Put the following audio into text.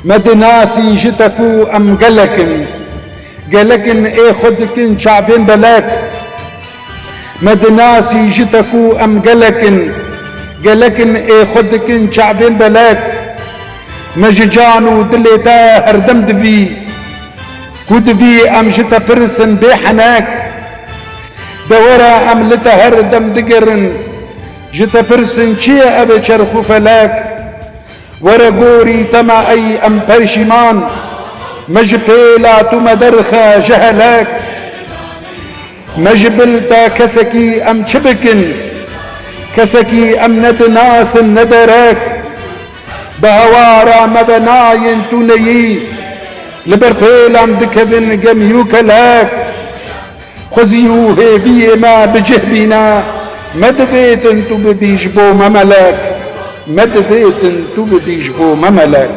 مد ناسي جتكو أم قالكن ايه خدكن شعبين بلاك. مد ناسي جتكو أم قالكن ايه خدكن شعبين بلاك. مججانو دلتا هردم دفي كودفي أم جتا برسن بيحناك. دورا أم لتا هردم دقرن جتا برسن چيه أبي شرخو فلاك. ورقوري تما أي أم برشمان مجبيلا تمدرخا جهلاك. مجبلتا كسكي أم شبكن كسكي أم ندناس ندراك. بهوارا مدناين تونيي لبربيلا أم دكفن قميوكلاك. خزيو هيفي ما بجهبنا مدفيت انتو بديجبو مملاك. مدفيت انتو بديجبو مملاك.